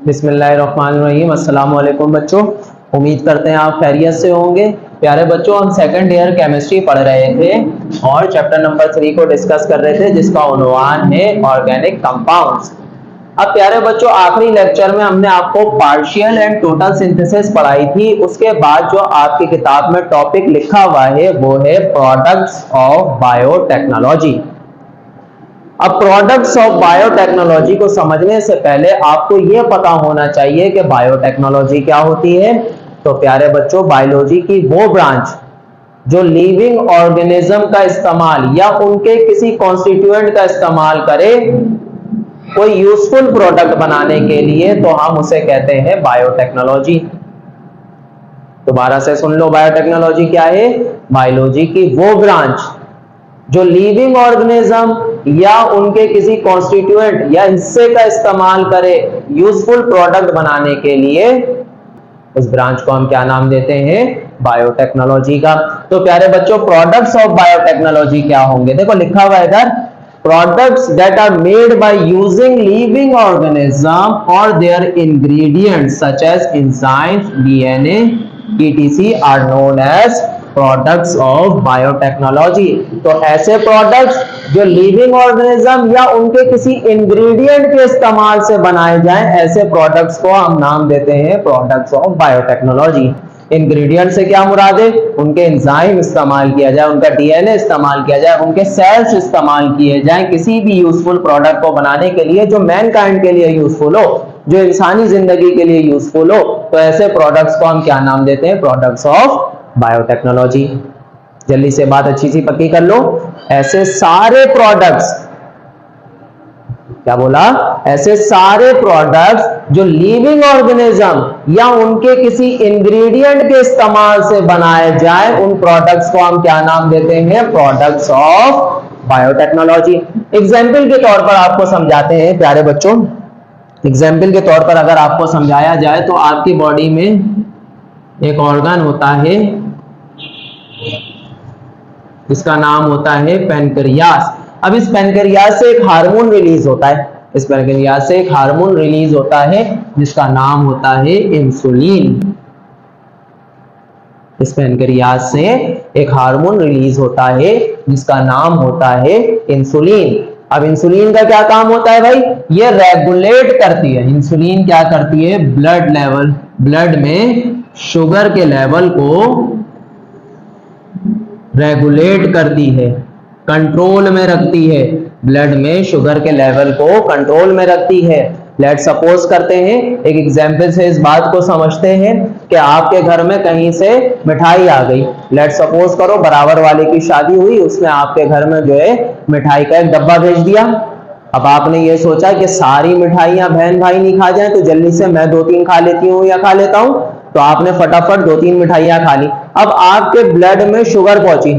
बिस्मिल्लाहिर्रहमानिर्रहीम। अस्सलाम वालेकुम बच्चों, उम्मीद करते हैं आप खैरियत से होंगे। प्यारे बच्चों, हम सेकंड ईयर केमिस्ट्री पढ़ रहे थे और चैप्टर नंबर 3 को डिस्कस कर रहे थे, जिसका उन्वान है ऑर्गेनिक कंपाउंड्स। अब प्यारे बच्चों, आखिरी लेक्चर में हमने आपको पार्शियल एंड टोटल सिंथेसिस पढ़ाई थी। उसके बाद जो आपकी किताब में टॉपिक लिखा हुआ है वो है प्रोडक्ट्स ऑफ बायोटेक्नोलॉजी। अब प्रोडक्ट्स ऑफ बायोटेक्नोलॉजी को समझने से पहले आपको यह पता होना चाहिए कि बायोटेक्नोलॉजी क्या होती है। तो प्यारे बच्चों, बायोलॉजी की वो ब्रांच जो लिविंग ऑर्गेनिज्म का इस्तेमाल या उनके किसी कॉन्स्टिट्यूएंट का इस्तेमाल करे कोई यूजफुल प्रोडक्ट बनाने के लिए, तो हम उसे कहते हैं बायोटेक्नोलॉजी। दोबारा से सुन लो, बायोटेक्नोलॉजी क्या है? बायोलॉजी की वो ब्रांच जो लिविंग ऑर्गेनिज्म या उनके किसी कॉन्स्टिट्यूएंट या हिस्से का इस्तेमाल करे यूजफुल प्रोडक्ट बनाने के लिए, उस ब्रांच को हम क्या नाम देते हैं? बायोटेक्नोलॉजी का। तो प्यारे बच्चों, प्रोडक्ट्स ऑफ बायोटेक्नोलॉजी क्या होंगे? देखो लिखा हुआ है इधर, products that are made by using living organism और their ingredients such as enzymes, DNA, etc are known as products of biotechnology. तो ऐसे प्रोडक्ट्स जो लिविंग ऑर्गेनिज्म या उनके किसी इंग्रेडिएंट के इस्तेमाल से बनाए जाएं, ऐसे प्रोडक्ट्स को हम नाम देते हैं प्रोडक्ट्स ऑफ बायोटेक्नोलॉजी। इंग्रेडिएंट से क्या मुराद है? उनके एंजाइम इस्तेमाल किया जाए, उनका डीएनए इस्तेमाल किया जाए, उनके सेल्स इस्तेमाल किए जाएं किसी भी यूजफुल प्रोडक्ट को बनाने के लिए जो मैनकाइंड के लिए यूजफुल हो, जो इंसानी जिंदगी के लिए यूजफुल हो। तो ऐसे प्रोडक्ट्स को हम क्या नाम देते हैं? Products of biotechnology. जल्दी से बात अच्छी सी पक्की कर लो। ऐसे सारे प्रोडक्ट्स, क्या बोला? ऐसे सारे प्रोडक्ट्स जो लिविंग ऑर्गेनिज्म या उनके किसी इंग्रेडिएंट के इस्तेमाल से बनाए जाए, उन प्रोडक्ट्स को हम क्या नाम देते हैं? Products of biotechnology. एग्जाम्पल के तौर पर आपको समझाते हैं प्यारे बच्चों। एग्जाम्पल के तौर पर अगर आपको समझाया जाए तो आपकी बॉडी में एक ऑर्गन होता है जिसका नाम होता है पैनक्रियास। अब इस पैनक्रियास से एक हार्मोन रिलीज होता है, इस पैनक्रियास से एक हार्मोन रिलीज होता है जिसका नाम होता है इंसुलिन। इस पैनक्रियास से एक हार्मोन रिलीज होता है जिसका नाम होता है इंसुलिन। अब इंसुलिन का क्या काम होता है भाई? ये रेगुलेट करती है। इंसुलिन क्या करती है? ब्लड लेवल, ब्लड में शुगर के लेवल को रेगुलेट करती है, कंट्रोल में रखती है। ब्लड में शुगर के लेवल को कंट्रोल में रखती है। लेट सपोज करते हैं, एक एग्जांपल से इस बात को समझते हैं कि आपके घर में कहीं से मिठाई आ गई। लेट सपोज करो बराबर वाले की शादी हुई, उसने आपके घर में जो है मिठाई का एक डब्बा भेज दिया। अब आपने ये सोचा कि सारी मिठाइयां बहन भाई नहीं खा जाए, तो जल्दी से मैं 2-3 खा लेती हूँ या खा लेता हूं। तो आपने फटाफट 2-3 मिठाइयां खा ली। अब आपके ब्लड में शुगर पहुंची,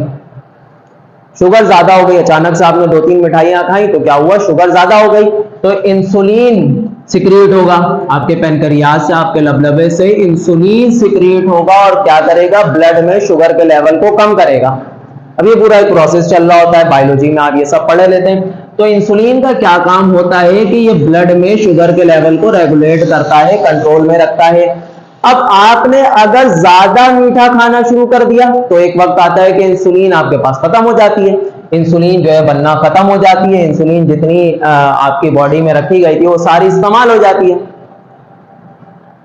शुगर ज्यादा हो गई। अचानक से आपने 2-3 मिठाइयां खाई तो क्या हुआ? शुगर ज्यादा हो गई। तो इंसुलिन सिक्रिएट होगा आपके पैनक्रियास से, आपके लबलबे से इंसुलिन सिक्रिएट होगा और क्या करेगा? ब्लड में शुगर के लेवल को कम करेगा। अब ये पूरा एक प्रोसेस चल रहा होता है, बायोलॉजी में आप ये सब पढ़े लेते हैं। तो इंसुलिन का क्या काम होता है कि ये ब्लड में शुगर के लेवल को रेगुलेट करता है, कंट्रोल में रखता है। अब आपने अगर ज्यादा मीठा खाना शुरू कर दिया तो एक वक्त आता है कि इंसुलिन आपके पास खत्म हो जाती है। इंसुलिन जो है बनना खत्म हो जाती है। इंसुलिन जितनी आपकी बॉडी में रखी गई थी वो सारी इस्तेमाल हो जाती है।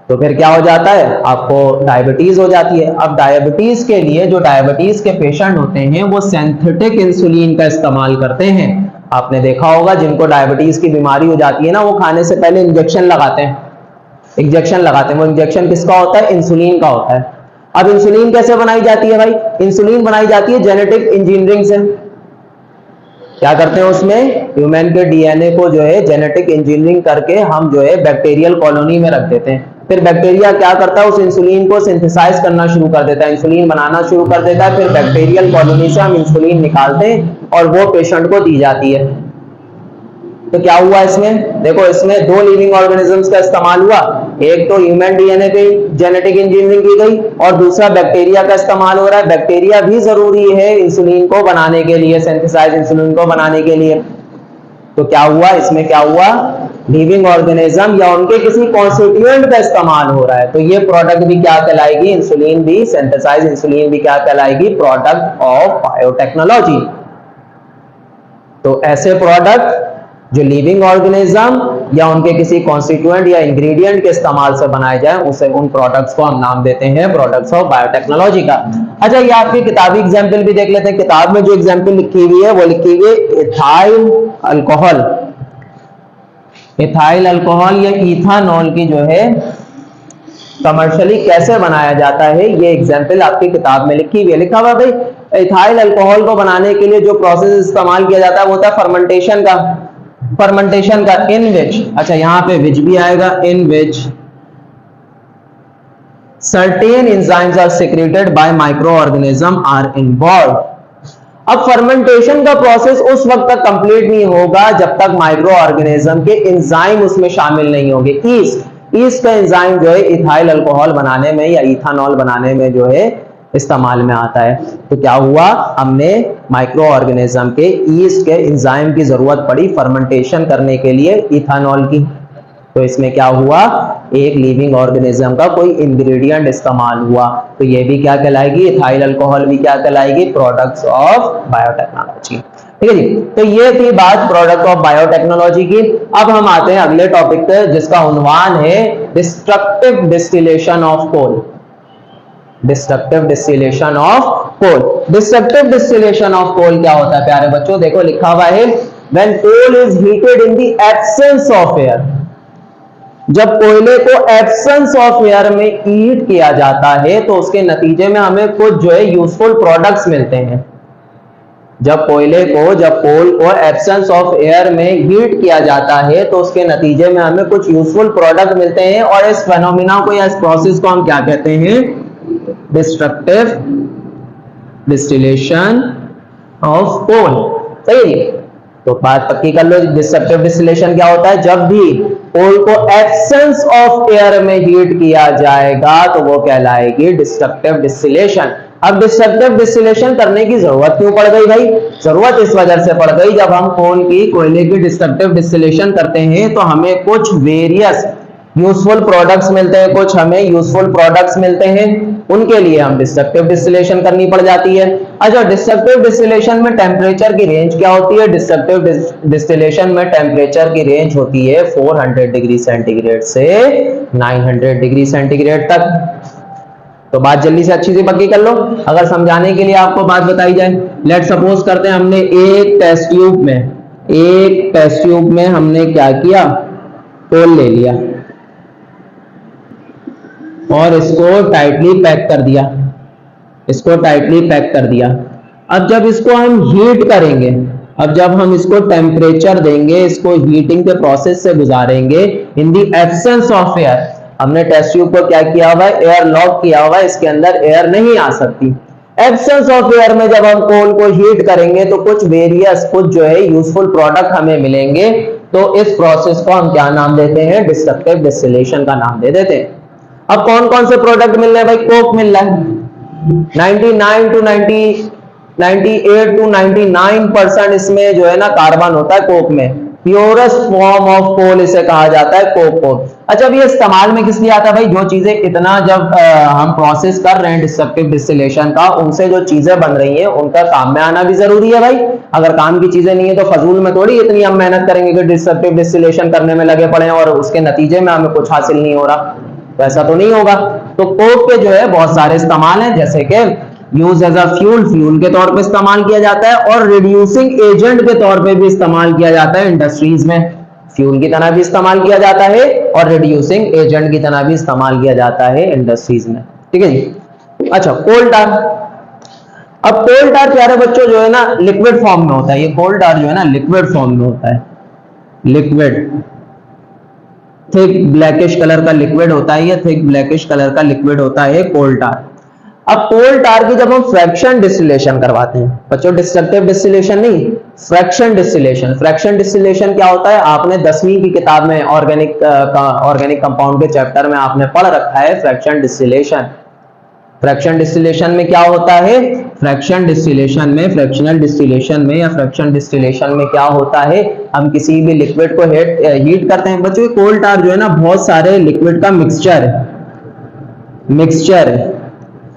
तो फिर क्या हो जाता है? आपको डायबिटीज हो जाती है। अब डायबिटीज के लिए जो डायबिटीज के पेशेंट होते हैं वो सिंथेटिक इंसुलिन का इस्तेमाल करते हैं। आपने देखा होगा जिनको डायबिटीज की बीमारी हो जाती है ना, वो खाने से पहले इंजेक्शन लगाते हैं, इंजेक्शन लगाते हैं। वो इंजेक्शन किसका होता है? इंसुलिन का होता है। अब इंसुलिन कैसे बनाई जाती है भाई? इंसुलिन बनाई जाती है जेनेटिक इंजीनियरिंग से। क्या करते हैं उसमें? ह्यूमन के डीएनए को जो है जेनेटिक इंजीनियरिंग करके हम जो है बैक्टीरियल कॉलोनी में रख देते हैं। फिर बैक्टीरिया क्या करता है? उस इंसुलिन को सिंथेसाइज करना शुरू कर देता है, इंसुलिन बनाना शुरू कर देता है। फिर बैक्टीरियल कॉलोनी से हम इंसुलिन निकालते हैं और वो पेशेंट को दी जाती है। तो क्या हुआ इसमें? देखो, इसमें 2 लिविंग ऑर्गेनिजम्स का इस्तेमाल हुआ। एक तो ह्यूमन डीएनए पे जेनेटिक इंजीनियरिंग की गई और दूसरा बैक्टीरिया का इस्तेमाल हो रहा है। बैक्टीरिया भी जरूरी है इंसुलिन को बनाने के लिए, सिंथेसाइज इंसुलिन को बनाने के लिए। तो क्या हुआ इसमें? क्या हुआ? लिविंग ऑर्गेनिज्म या उनके किसी कॉन्स्टिट्यूएंट का इस्तेमाल हो रहा है, तो ये प्रोडक्ट भी क्या कहलाएगी, इंसुलिन भी, सिंथेसाइज इंसुलिन भी क्या कहलाएगी, प्रोडक्ट ऑफ बायोटेक्नोलॉजी। तो ऐसे प्रोडक्ट जो लिविंग ऑर्गेनिज्म या उनके किसी कॉन्स्टिट्यूएंट या इंग्रेडिएंट के इस्तेमाल से बनाए जाए, उसे उन प्रोडक्ट्स को हम नाम देते हैं प्रोडक्ट्स ऑफ बायोटेक्नोलॉजी का। अच्छा, ये आपकी किताबी एग्जांपल भी देख लेते हैं। किताब में जो एग्जांपल लिखी हुई है वो लिखी हुई है इथाइल अल्कोहल। इथाइल अल्कोहल या इथानॉल की जो है कमर्शियली कैसे बनाया जाता है, ये एग्जांपल आपकी किताब में लिखी हुई है। लिखा हुआ भाई इथाइल अल्कोहल को बनाने के लिए जो प्रोसेस इस्तेमाल किया जाता है वो होता है फर्मेंटेशन का। फर्मेंटेशन का इन विच, अच्छा यहाँ पे विच भी आएगा, in which certain enzymes are secreted by micro organism or involved. अब फर्मेंटेशन का प्रोसेस उस वक्त तक कंप्लीट नहीं होगा जब तक माइक्रो ऑर्गेनिज्म के एंजाइम उसमें शामिल नहीं होंगे। ईस्ट का एंजाइम जो है इथाइल अल्कोहल बनाने में या इथानॉल बनाने में जो है इस्तेमाल में आता है। तो क्या हुआ, हमने माइक्रो ऑर्गेनिज्म के ईस्ट के एंजाइम की जरूरत पड़ी फर्मेंटेशन करने के लिए इथानॉल की। तो इसमें क्या हुआ, एक लिविंग ऑर्गेनिज्म का कोई इंग्रेडिएंट इस्तेमाल हुआ, तो ये भी क्या कहलाएगी, इथाइल अल्कोहल भी क्या कहलाएगी, प्रोडक्ट्स ऑफ बायोटेक्नोलॉजी। ठीक है जी, तो ये थी बात प्रोडक्ट ऑफ बायोटेक्नोलॉजी की। अब हम आते हैं अगले टॉपिक पे जिसका उन्वान है destructive distillation of coal. Destructive distillation of coal. Destructive distillation of coal क्या होता है प्यारे बच्चों, देखो लिखा हुआ है when coal is heated in the absence of air. जब कोयले को एब्सेंस ऑफ एयर में हीट किया जाता है तो उसके नतीजे में हमें कुछ जो है यूजफुल प्रोडक्ट्स मिलते हैं। जब कोल को एब्सेंस ऑफ एयर में हीट किया जाता है तो उसके नतीजे में हमें कुछ यूजफुल प्रोडक्ट मिलते हैं, और इस फेनोमेना को या इस प्रोसेस को हम क्या कहते हैं, डिस्ट्रक्टिव डिस्टिलेशन ऑफ कोल। सही, तो बात पक्की कर लो, डिस्ट्रक्टिव डिस्टिलेशन क्या होता है, जब भी कोल को एब्सेंस ऑफ एयर में हीट किया जाएगा तो वो कहलाएगी डिस्ट्रक्टिव डिस्टिलेशन। अब डिस्ट्रक्टिव डिस्टिलेशन करने की जरूरत क्यों पड़ गई भाई, जरूरत इस वजह से पड़ गई जब हम कोयले की डिस्ट्रक्टिव डिस्टिलेशन करते हैं तो हमें कुछ वेरियस यूजफुल प्रोडक्ट्स मिलते हैं, कुछ हमें यूजफुल प्रोडक्ट्स मिलते हैं, उनके लिए हम डिस्ट्रक्टिव डिस्टिलेशन करनी पड़ जाती है। अच्छा, डिस्ट्रक्टिव डिस्टिलेशन में टेम्परेचर की रेंज क्या होती है, डिस्ट्रक्टिव डिस्टिलेशन में टेम्परेचर की रेंज होती है 400 डिग्री सेंटीग्रेड से 900 डिग्री सेंटीग्रेड तक। तो बात जल्दी से अच्छी सी पक्की कर लो। अगर समझाने के लिए आपको बात बताई जाए, लेट सपोज करते हैं हमने एक टेस्ट ट्यूब में हमने क्या किया, कोल ले लिया और इसको टाइटली पैक कर दिया। अब जब इसको हम हीट करेंगे, अब जब हम इसको टेम्परेचर देंगे, इसको हीटिंग के प्रोसेस से गुजारेंगे इन दी एब्सेंस ऑफ एयर। हमने टेस्ट ट्यूब को क्या किया हुआ है, एयर लॉक किया हुआ है, इसके अंदर एयर नहीं आ सकती। एब्सेंस ऑफ एयर में जब हम कोल को हीट करेंगे तो कुछ जो है यूजफुल प्रोडक्ट हमें मिलेंगे। तो इस प्रोसेस को हम क्या नाम देते हैं, डिस्ट्रक्टिव डिस्टिलेशन का नाम दे देते हैं। अब कौन कौन से प्रोडक्ट मिल रहे हैं भाई, कोक मिल रहा है 98 to 99% इसमें जो है ना कार्बन होता है कोक में। प्योरेस्ट फॉर्म ऑफ कोल इसे कहा जाता है कोक को। अच्छा, अब ये इस्तेमाल में किस लिए आता है भाई, जो चीजें इतना जब हम प्रोसेस कर रहे हैं डिस्ट्रक्टिव डिस्टिलेशन का, उनसे जो चीजें बन रही हैं उनका काम में आना भी जरूरी है भाई। अगर काम की चीजें नहीं है तो फजूल में थोड़ी इतनी हम मेहनत करेंगे कि डिस्ट्रक्टिव डिस्टिलेशन करने में लगे पड़े और उसके नतीजे में हमें कुछ हासिल नहीं हो रहा, वैसा तो नहीं होगा। तो कोक के जो है बहुत सारे इस्तेमाल हैं, जैसे कि यूज एज अ फ्यूल के तौर पे इस्तेमाल किया जाता है, और रिड्यूसिंग एजेंट के तौर पे भी इस्तेमाल किया जाता है इंडस्ट्रीज में। फ्यूल की तरह भी इस्तेमाल किया जाता है और रिड्यूसिंग एजेंट की तरह भी इस्तेमाल किया जाता है इंडस्ट्रीज में। ठीक है जी। अच्छा, कोल टार। अब कोल टार प्यारे बच्चों जो है ना लिक्विड फॉर्म में होता है। ये कोल टार जो है ना लिक्विड फॉर्म में होता है, लिक्विड थिक ब्लैकिश कलर का लिक्विड होता है, ये थिक ब्लैकिश कलर का लिक्विड होता है कोल टार। अब कोल टार की जब हम फ्रैक्शन डिस्टिलेशन करवाते हैं बच्चों, डिस्ट्रक्टिव डिस्टिलेशन नहीं, फ्रैक्शन डिस्टिलेशन क्या होता है, आपने 10वीं की किताब में ऑर्गेनिक कंपाउंड के चैप्टर में आपने पढ़ रखा है फ्रैक्शन डिस्टिलेशन। फ्रैक्शन डिस्टिलेशन में क्या होता है, फ्रैक्शन डिस्टिलेशन में, फ्रैक्शनल डिस्टिलेशन में या फ्रैक्शन डिस्टिलेशन में क्या होता है, हम किसी भी लिक्विड को हीट करते हैं। बच्चों कोल टार जो है ना बहुत सारे लिक्विड का मिक्सचर है,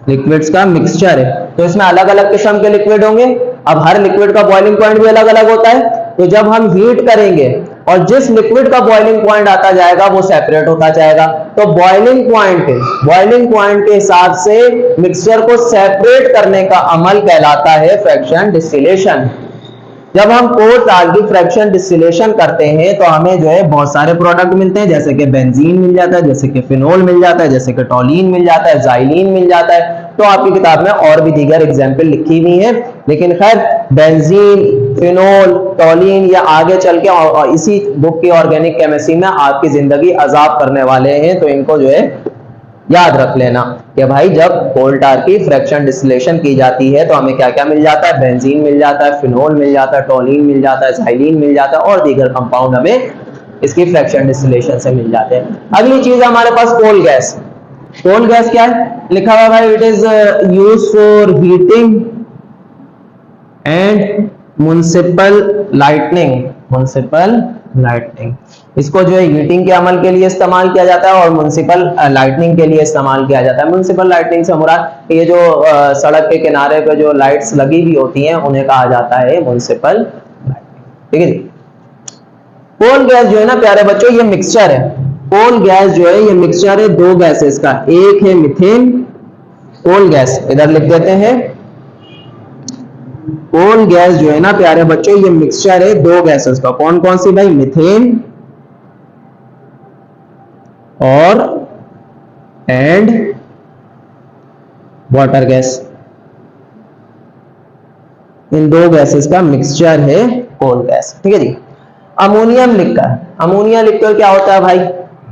लिक्विड्स का मिक्सचर है, तो इसमें अलग अलग किस्म के लिक्विड होंगे। अब हर लिक्विड का बॉइलिंग पॉइंट भी अलग अलग होता है, तो जब हम हीट करेंगे और जिस लिक्विड का बॉइलिंग पॉइंट आता जाएगा वो सेपरेट होता जाएगा, तो बॉइलिंग पॉइंट के हिसाब से मिक्सचर को सेपरेट करने का अमल कहलाता है फ्रैक्शन डिस्टिलेशन। जब हम कोल टार की फ्रैक्शन डिस्टिलेशन करते हैं तो हमें जो है बहुत सारे प्रोडक्ट मिलते हैं, जैसे कि बेंजीन मिल जाता है, जैसे कि फिनोल मिल जाता है, जैसे कि टोलीन मिल जाता है, जाइलीन मिल जाता है। तो आपकी किताब में और भी दीगर एग्जाम्पल लिखी हुई है, लेकिन खैर बेंजीन, फिनोल, टोलीन या आगे चल के और इसी बुक की ऑर्गेनिक केमिस्ट्री में आपकी जिंदगी अजाब करने वाले हैं, तो इनको जो है याद रख लेना कि भाई जब कोल टार की फ्रैक्शन डिस्टिलेशन की जाती है तो हमें क्या क्या मिल जाता है, बेंजीन मिल जाता है, फिनोल मिल जाता है, टोलीन मिल जाता है, जाइलीन मिल जाता है और दीगर कंपाउंड हमें इसकी फ्रैक्शन डिस्टिलेशन से मिल जाते हैं। अगली चीज हमारे पास कोल गैस। कोल गैस क्या है, लिखा हुआ भाई, it is used for heating and municipal lightning. इसको जो है हीटिंग के अमल के लिए इस्तेमाल किया जाता है और म्युनिसिपल लाइटनिंग के लिए इस्तेमाल किया जाता है। म्युनिसिपल लाइटनिंग से मुराद ये जो सड़क के किनारे पे जो लाइट्स लगी हुई होती हैं उन्हें कहा जाता है म्युनिसिपल लाइटनिंग। ठीक है जी। कोल गैस जो है ना प्यारे बच्चों, ये मिक्सचर है। कोल गैस जो है ये मिक्सचर है दो गैसेस का, एक है मीथेन। कोल गैस इधर लिख देते हैं। कोल गैस जो है ना प्यारे बच्चों ये मिक्सचर है दो गैसेस का। कौन कौन सी भाई, मीथेन और एंड वाटर गैस। इन दो गैसेस का मिक्सचर है कोल गैस। ठीक है जी। अमोनियम लिखकर, अमोनिया लिखकर क्या होता है भाई,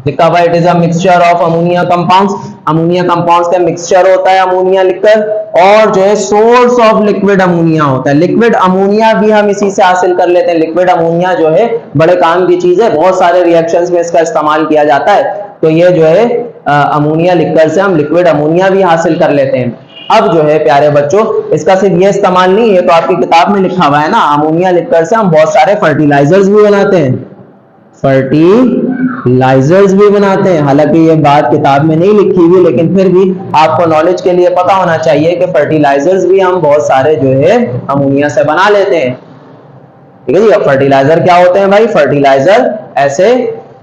लिखा हुआ it is a mixture of ammonia compounds. Ammonia compounds का मिक्सचर होता है अमोनिया लिखकर, और जो है सोर्स ऑफ लिक्विड अमोनिया होता है। लिक्विड अमोनिया भी हम इसी से हासिल कर लेते हैं। लिक्विड अमोनिया जो है बड़े काम की चीज है, बहुत सारे रिएक्शंस में इसका इस्तेमाल किया जाता है। तो ये जो है अमोनिया लिक्कर से हम लिक्विड अमोनिया भी हासिल कर लेते हैं। अब जो है प्यारे बच्चों इसका सिर्फ ये इस्तेमाल नहीं है, तो आपकी किताब में लिखा हुआ है ना, अमोनिया लिक्कर से हम बहुत सारे फर्टिलाइजर्स भी बनाते हैं, फर्टिलाइजर्स भी बनाते हैं। हालांकि ये बात किताब में नहीं लिखी हुई, लेकिन फिर भी आपको नॉलेज के लिए पता होना चाहिए कि फर्टिलाइजर्स भी हम बहुत सारे जो है अमोनिया से बना लेते हैं। ठीक है जी। अब फर्टिलाइजर क्या होते हैं भाई, फर्टिलाइजर ऐसे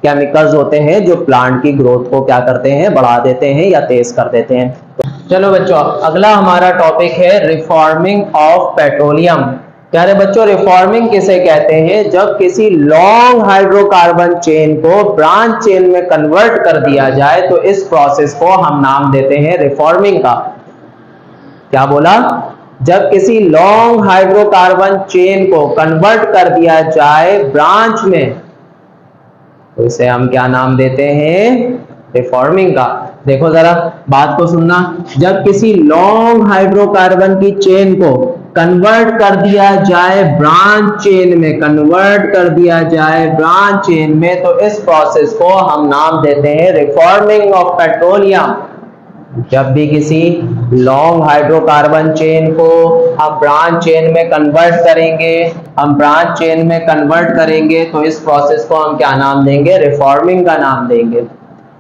केमिकल्स होते हैं जो प्लांट की ग्रोथ को क्या करते हैं, बढ़ा देते हैं या तेज कर देते हैं। चलो बच्चों अगला हमारा टॉपिक है रिफॉर्मिंग ऑफ पेट्रोलियम। प्यारे बच्चों रिफॉर्मिंग किसे कहते हैं, जब किसी लॉन्ग हाइड्रोकार्बन चेन को ब्रांच चेन में कन्वर्ट कर दिया जाए तो इस प्रोसेस को हम नाम देते हैं रिफॉर्मिंग का। क्या बोला, जब किसी लॉन्ग हाइड्रोकार्बन चेन को कन्वर्ट कर दिया जाए ब्रांच में तो इसे हम क्या नाम देते हैं, रिफॉर्मिंग का। देखो जरा बात को सुनना, जब किसी लॉन्ग हाइड्रोकार्बन की चेन को कन्वर्ट कर दिया जाए ब्रांच चेन में, कन्वर्ट कर दिया जाए ब्रांच चेन में, तो इस प्रोसेस को हम नाम देते हैं रिफॉर्मिंग ऑफ पेट्रोलियम। जब भी किसी लॉन्ग हाइड्रोकार्बन चेन को हम ब्रांच चेन में कन्वर्ट करेंगे, हम ब्रांच चेन में कन्वर्ट करेंगे तो इस प्रोसेस को हम क्या नाम देंगे, रिफॉर्मिंग का नाम देंगे।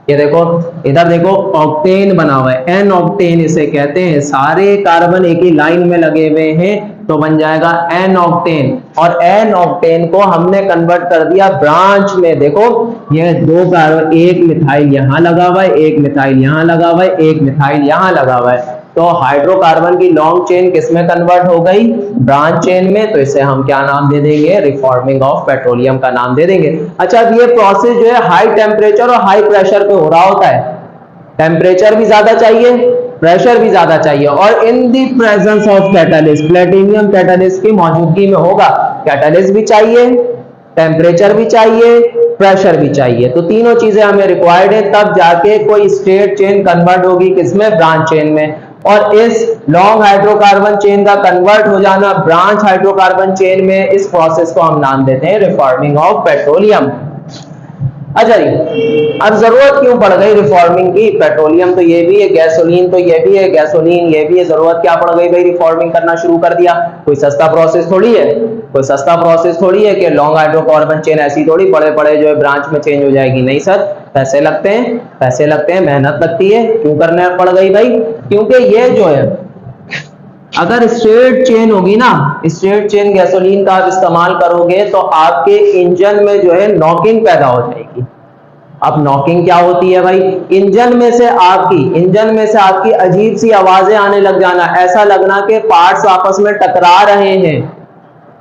ये देखो इधर देखो ऑक्टेन बना हुआ है, एन ऑक्टेन इसे कहते हैं। सारे कार्बन एक ही लाइन में लगे हुए हैं तो बन जाएगा एन ऑक्टेन, और एन ऑक्टेन को हमने कन्वर्ट कर दिया ब्रांच में। देखो ये दो कार्बन, एक मिथाइल यहां लगा हुआ है, एक मिथाइल यहां लगा हुआ है, एक मिथाइल यहां लगा हुआ है, तो हाइड्रोकार्बन की लॉन्ग चेन किसमें कन्वर्ट हो गई, ब्रांच चेन में। तो इसे हम क्या नाम दे देंगे, रिफॉर्मिंग ऑफ पेट्रोलियम का नाम दे देंगे। अच्छा अब ये प्रोसेस जो है हाई टेम्परेचर और हाई प्रेशर पे हो रहा होता है। टेम्परेचर भी ज्यादा चाहिए, प्रेशर भी ज्यादा चाहिए, और in the presence of catalyst, platinum catalyst की मौजूदगी में होगा। कैटालिस्ट भी चाहिए, टेम्परेचर भी चाहिए, प्रेशर भी चाहिए, तो तीनों चीजें हमें रिक्वायर्ड है, तब जाके कोई स्टेट चेन कन्वर्ट होगी किसमें, ब्रांच चेन में। और इस लॉन्ग हाइड्रोकार्बन चेन का कन्वर्ट हो जाना ब्रांच हाइड्रोकार्बन चेन में, इस प्रोसेस को हम नाम देते हैं रिफॉर्मिंग ऑफ पेट्रोलियम। अच्छा जी, अब जरूरत क्यों पड़ गई रिफॉर्मिंग की? पेट्रोलियम तो ये भी है, गैसोलीन तो ये भी है, गैसोलीन ये भी है, जरूरत क्या पड़ गई भाई? रिफॉर्मिंग करना शुरू कर दिया। कोई सस्ता प्रोसेस थोड़ी है, कोई सस्ता प्रोसेस थोड़ी है कि लॉन्ग हाइड्रोकार्बन चेन ऐसी थोड़ी पड़े पड़े जो है ब्रांच में चेंज हो जाएगी। नहीं सर, पैसे लगते हैं, पैसे लगते हैं, मेहनत लगती है। क्यों करने पड़ गई भाई? क्योंकि ये जो है अगर स्ट्रेट चेन होगी ना, स्ट्रेट चेन गैसोलीन का आप इस्तेमाल करोगे तो आपके इंजन में जो है नॉकिंग पैदा हो जाएगी। अब नॉकिंग क्या होती है भाई? इंजन में से आपकी अजीब सी आवाजें आने लग जाना, ऐसा लगना कि पार्ट्स आपस में टकरा रहे हैं।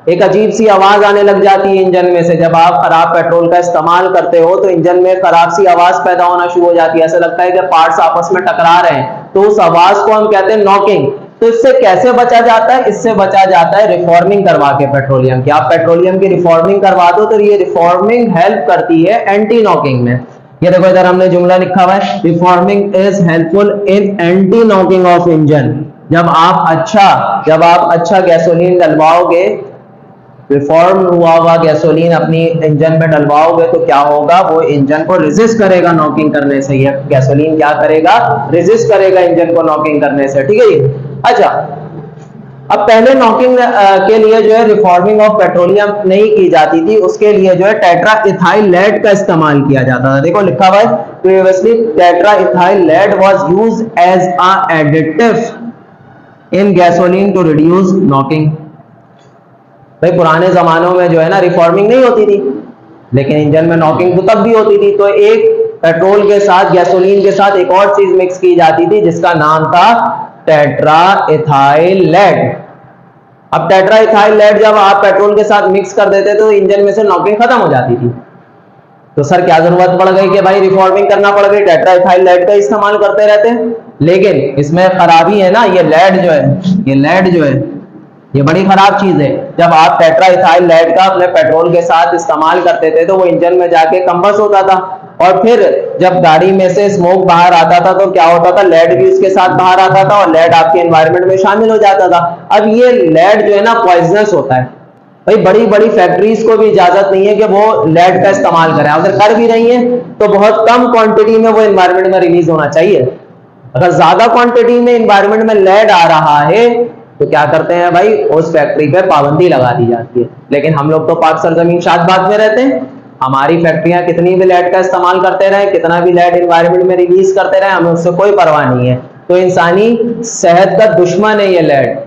एक अजीब सी आवाज आने लग जाती है इंजन में से। जब आप खराब पेट्रोल का इस्तेमाल करते हो तो इंजन में खराब सी आवाज पैदा होना शुरू हो जाती है, ऐसा लगता है कि पार्ट्स आपस में टकरा रहे हैं। तो उस आवाज को हम कहते हैं नॉकिंग। तो इससे कैसे बचा जाता है? इससे बचा जाता है रिफॉर्मिंग करवा के पेट्रोलियम की। आप पेट्रोलियम की रिफॉर्मिंग करवा दो तो ये रिफॉर्मिंग हेल्प करती है एंटी नॉकिंग में। ये देखो इधर हमने जुमला लिखा हुआ है, reforming is helpful in anti knocking of engine. जब आप अच्छा गैसोलीन डलवाओगे, रिफॉर्म हुआ हुआ गैसोलीन अपनी इंजन में डलवाओगे तो क्या होगा? वो इंजन को रेजिस्ट करेगा नॉकिंग करने से। ये गैसोलीन क्या करेगा? रेजिस्ट करेगा इंजन को नॉकिंग करने से। ठीक है जी। अच्छा, अब पहले नॉकिंग के लिए जो है रिफॉर्मिंग ऑफ पेट्रोलियम नहीं की जाती थी, उसके लिए जो है टेट्रा इथाइल लेड का इस्तेमाल किया जाता था। देखो लिखा हुआ है, previously tetra ethyl lead was used as a additive in gasoline to reduce knocking. भाई पुराने जमानों में जो है ना रिफॉर्मिंग नहीं होती थी, लेकिन इंजन में नॉकिंग तो तब भी होती थी। तो एक पेट्रोल के साथ, गैसोलीन के साथ एक और चीज मिक्स की जाती थी जिसका नाम था टेट्रा इथाइल लेड। अब टेट्रा इथाइल लेड जब आप पेट्रोल के साथ मिक्स कर देते तो इंजन में से नॉकिंग खत्म हो जाती थी। तो सर क्या जरूरत पड़ गई कि भाई रिफॉर्मिंग करना पड़ गई, टेट्रा इथाइल लेड का इस्तेमाल करते रहते हैं। लेकिन इसमें खराबी है ना, ये लेड जो है ये बड़ी खराब चीज है। जब आप टेट्रा इथाइल लेड का अपने पेट्रोल के साथ इस्तेमाल करते थे तो वो इंजन में जाके कंबस होता था, और फिर जब गाड़ी में से स्मोक बाहर आता था तो क्या होता था? लेड भी उसके साथ बाहर आता था और लेड आपके एनवायरनमेंट में शामिल हो जाता था। अब ये लेड जो है ना पॉइजनस होता है। भाई बड़ी बड़ी फैक्ट्रीज को भी इजाजत नहीं है कि वो लेड का इस्तेमाल करें। अगर कर भी रही है तो बहुत कम क्वांटिटी में वो एनवायरनमेंट में रिलीज होना चाहिए। अगर ज्यादा क्वांटिटी में एनवायरनमेंट में लेड आ रहा है तो क्या करते हैं भाई? उस फैक्ट्री पे पाबंदी लगा दी जाती है। लेकिन हम लोग तो पाक सरजमीन शादबाद में रहते हैं, हमारी फैक्ट्रियां कितनी भी लेड का इस्तेमाल करते रहे, कितना भी लेड एनवायरनमेंट में रिलीज करते रहे, हमें उससे कोई परवाह नहीं है। तो इंसानी सेहत का दुश्मन है ये लेड।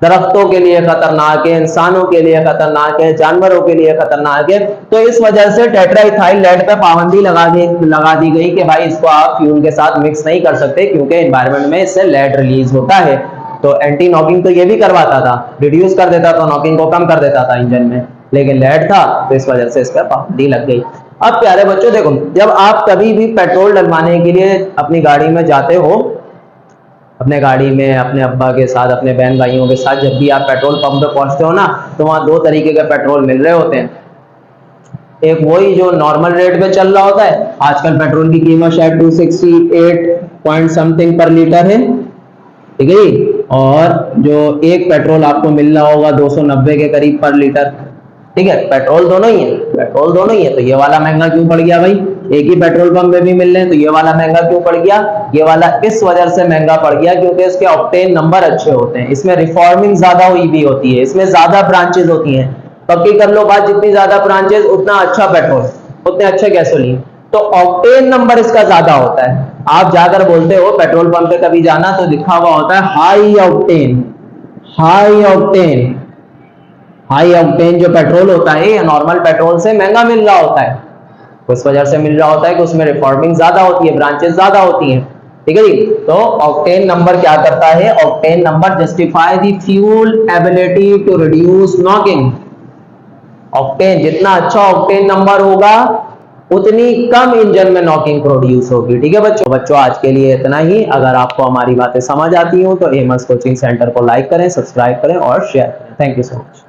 दरख्तों के लिए खतरनाक है, इंसानों के लिए खतरनाक है, जानवरों के लिए खतरनाक है। तो इस वजह से टेट्रा इथाइल लेड पे पाबंदी लगा दी गई कि भाई इसको आप फ्यूल के साथ मिक्स नहीं कर सकते, क्योंकि एनवायरनमेंट में इससे लेड रिलीज होता है। तो एंटी नॉकिंग तो ये भी करवाता था, रिड्यूस कर देता था, नॉकिंग को कम कर देता था इंजन में, लेकिन लेड था तो इस वजह से इस पर पाबंदी लग गई। अब प्यारे बच्चों देखो, जब आप कभी भी पेट्रोल डलवाने के लिए अपनी गाड़ी में जाते हो, अपने गाड़ी में अपने अब्बा के साथ, अपने बहन भाइयों के साथ, जब भी आप पेट्रोल पंप पे पहुंचते हो ना तो वहां दो तरीके के पेट्रोल मिल रहे होते हैं। एक वही जो नॉर्मल रेट पे चल रहा होता है, आजकल पेट्रोल की कीमत शायद 268 पॉइंट समथिंग पर लीटर है, ठीक है जी। और जो एक पेट्रोल आपको मिल रहा होगा 290 के करीब पर लीटर, ठीक है। पेट्रोल दोनों ही है, तो ये वाला महंगा क्यों पड़ गया भाई? एक ही पेट्रोल पंप में भी मिल रहे हैं तो ये वाला महंगा क्यों पड़ गया? ये वाला इस वजह से महंगा पड़ गया क्योंकि इसके ऑक्टेन नंबर अच्छे होते हैं, इसमें रिफॉर्मिंग ज्यादा हुई भी होती है, इसमें ज्यादा ब्रांचेस होती हैं। पक्की कर लो बात, जितनी ज्यादा ब्रांचेस उतना अच्छा पेट्रोल, उतने अच्छे गैसोलीन। तो ऑक्टेन नंबर इसका ज्यादा होता है। आप जाकर बोलते हो पेट्रोल पंप पे कभी जाना तो लिखा हुआ होता है हाई ऑक्टेन जो पेट्रोल होता है या नॉर्मल पेट्रोल से महंगा मिल रहा होता है। उस वजह से मिल रहा होता है कि उसमें रिफॉर्मिंग ज्यादा होती है, ब्रांचेस ज्यादा होती हैं, ठीक है जी। तो ऑक्टेन नंबर क्या करता है? Octane number justify the fuel ability to reduce knocking. Octane जितना अच्छा ऑक्टेन नंबर होगा उतनी कम इंजन में नॉकिंग प्रोड्यूस होगी, ठीक है बच्चों आज के लिए इतना ही। अगर आपको हमारी बातें समझ आती हो तो एमएस कोचिंग सेंटर को लाइक करें, सब्सक्राइब करें और शेयर करें। Thank you so much.